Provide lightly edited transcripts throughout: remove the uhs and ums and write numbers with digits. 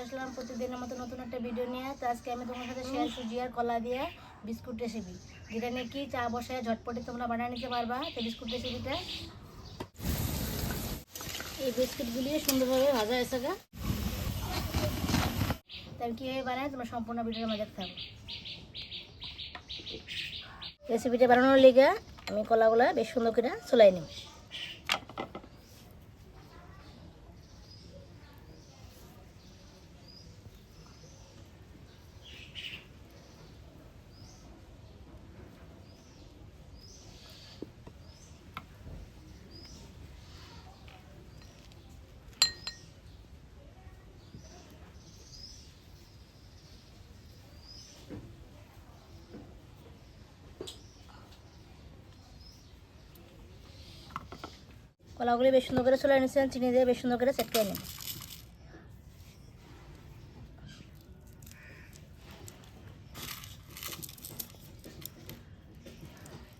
আসলাম প্রতিদিনের মতো নতুন একটা ভিডিও নিয়ে। তো আজকে আমি তোমার সাথে শেয়ার সুজি আর কলা দিয়ে বিস্কুট রেসিপি, যেটা নিয়ে কি চা বসায় ঝটপটে তোমরা বানিয়ে নিতে পারবা। তো বিস্কুট রেসিপিটা, এই বিস্কুটগুলি সুন্দরভাবে ভাজা হয়েছে গা। তাই কীভাবে বানায় তোমরা সম্পূর্ণ ভিডিওর মধ্যে দেখতে হবে। রেসিপিটা বানানোর লেগে আমি কলাগুলা বেশ সুন্দর করে চলাই নিই। কলাগুলি বেশ সুন্দর করে চলাই নিচ্ছেন, চিনি দিয়ে বেশ সুন্দর করে সেট করে নিন।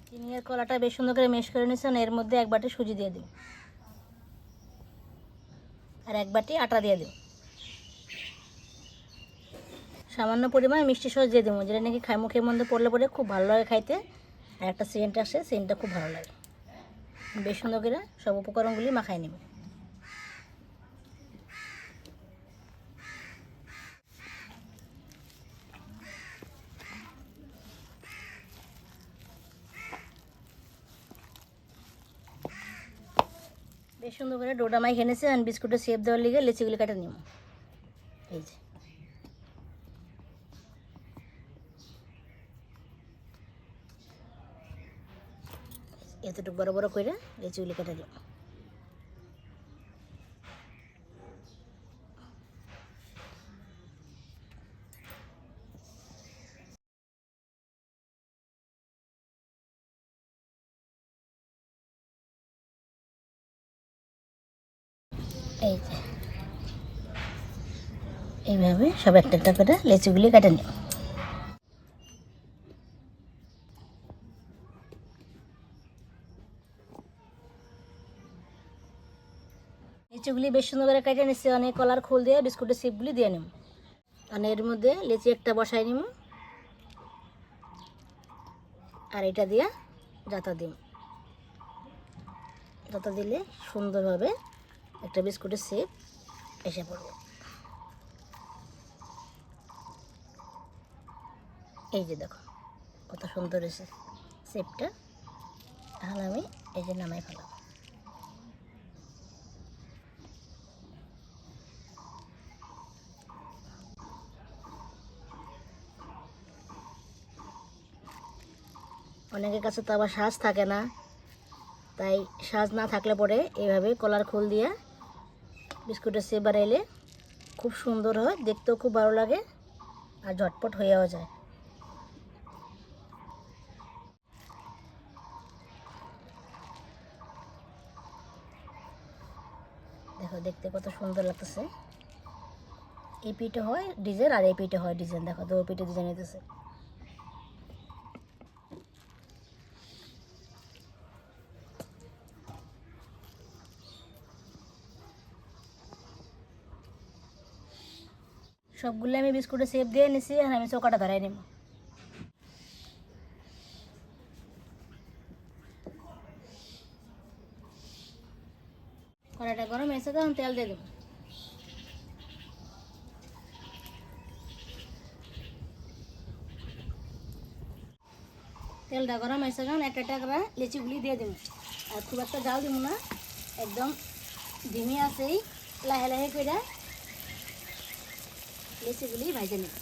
চিনি আর কলাটা বেশ সুন্দর করে মেশ করে নিচ্ছেন। এর মধ্যে এক বাটি সুজি দিয়ে দিন আর এক বাটি আটা দিয়ে দিন। সামান্য পরিমাণে মিষ্টি সস দিয়ে দেবো, যেটা নাকি মুখের মধ্যে পড়লে পরে খুব ভালো লাগে খাইতে, আর একটা সেন্ট আসে, সেন্টটা খুব ভালো লাগে। বেশ সুন্দর করে সব উপকরণগুলি মাখাই নেব। বেশ সুন্দর করে ডোটা মাইখে এনেছে, আর বিস্কুটের শেপ দেওয়ার লিগে লেচিগুলি কাটে নিব। এই যে এতটুকু বড় বড় করে লেচিগুলি কেটে নিব। এই যে এইভাবে সব একটা একটা করে লেচিগুলি কেটে নিব। লিচিগুলি বেশ সুন্দর করে কেটে নিচ্ছি। অনেক কলার খোল দিয়ে বিস্কুটের শেপগুলি দিয়ে নিব। আর এর মধ্যে লিচি একটা বসাই নিব, আর এটা দিয়ে যাতা দিব। যাতা দিলে সুন্দরভাবে একটা বিস্কুটের শেপ এসে পড়বে। এই যে দেখো কত সুন্দর এসে শেপটা। এখন আমি এই যে নামাই ফেলাম। অনেকের কাছে তো আবার সাজ থাকে না, তাই সাজ না থাকলে পরে এইভাবে কলার খোল দিয়ে বিস্কুটের শেপ বানাইলে খুব সুন্দর হয়, দেখতেও খুব ভালো লাগে আর ঝটপট হয়েও যায়। দেখো দেখতে কত সুন্দর লাগতেছে। এই পিঠে হয় ডিজাইন আর এই পিঠে হয় ডিজাইন। দেখো দু পিঠে ডিজাইন হইতেছে। সবগুলো আমি বিস্কুটের শেপ দিয়ে নিছি, আর আমি চৌকাটা ধরাই নেব। কড়াইটা গরম এসে তখন তেল দিয়ে দেবো। তেলটা গরম হয়েছে যখন একটা একটা করে লিচিগুলি দিয়ে দেবো। আর খুব একটা জাল দেবো না, একদম ধিমি আছেই লাহে লাহে করে লিচিগুলি ভাজে নেব।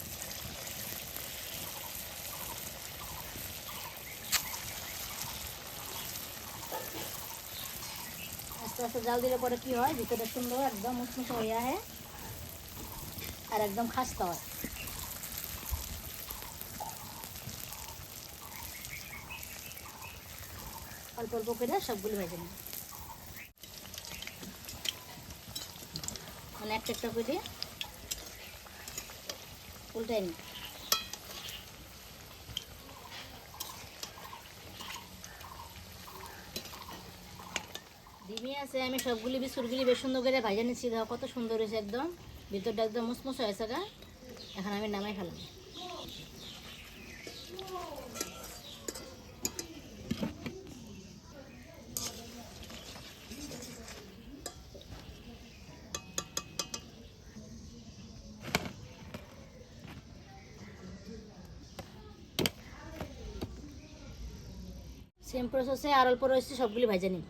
আস্তে আস্তে জাল দিলে পরে কি হয়, ভিতরে সুন্দর একদম মুসমুসে হয়ে আহে আর একদম খাস্তা হয়। অল্প অল্প করে সবগুলি ভেজে নেব। মানে একটা একটা করে উল্টাই নিই। ধিমি সে আমি সবগুলি বিস্কুটগুলি বেশ সুন্দর করে ভাজা নিচ্ছি। দেখো কত সুন্দর হয়েছে, একদম ভিতরটা একদম মুসমুস হয়েছে গা। এখন আমি নামাই ফেলাম। সেম প্রসেসে আর অল্প রয়েছে, সবগুলি ভাজা নিই।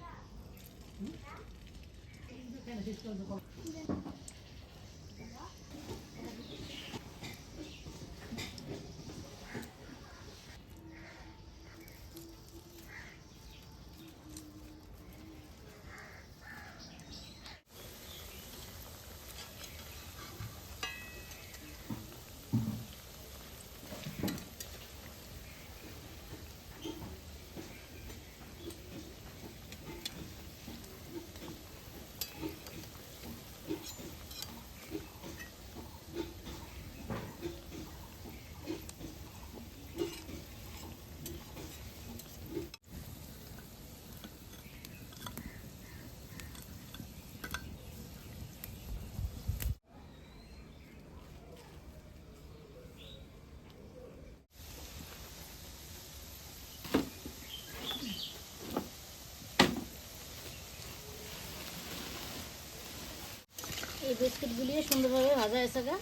এই বিস্কুটগুলি সুন্দরভাবে ভাজা হয়েছে গা,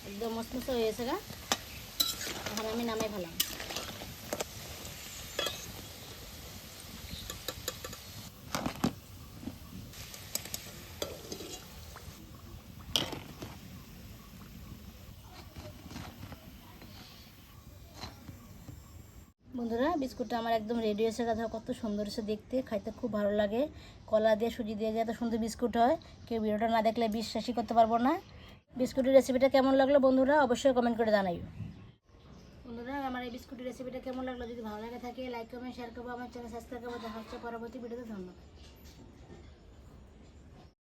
একদম মসমসে হয়েছে গা। এখন আমি নামাই ফেলাম। বন্ধুরা, বিস্কুটটা আমার একদম রেডি হয়েছে। কথা কত সুন্দর হয়েছে দেখতে, খাইতে খুব ভালো লাগে। কলা দিয়ে সুজি দিয়ে যে এত সুন্দর বিস্কুট হয়, কেউ ভিডিওটা না দেখলে বিশ্বাসই করতে পারবো না। বিস্কুটের রেসিপিটা কেমন লাগলো বন্ধুরা অবশ্যই কমেন্ট করে জানাই। বন্ধুরা, আমার এই বিস্কুটের রেসিপিটা কেমন লাগলো, যদি ভালো লাগে থাকে লাইক কমেন্ট শেয়ার করবো, আমার চ্যানেল সাবস্ক্রাইব করবো। দেখা হচ্ছে পরবর্তী ভিডিওতে। ধন্যবাদ।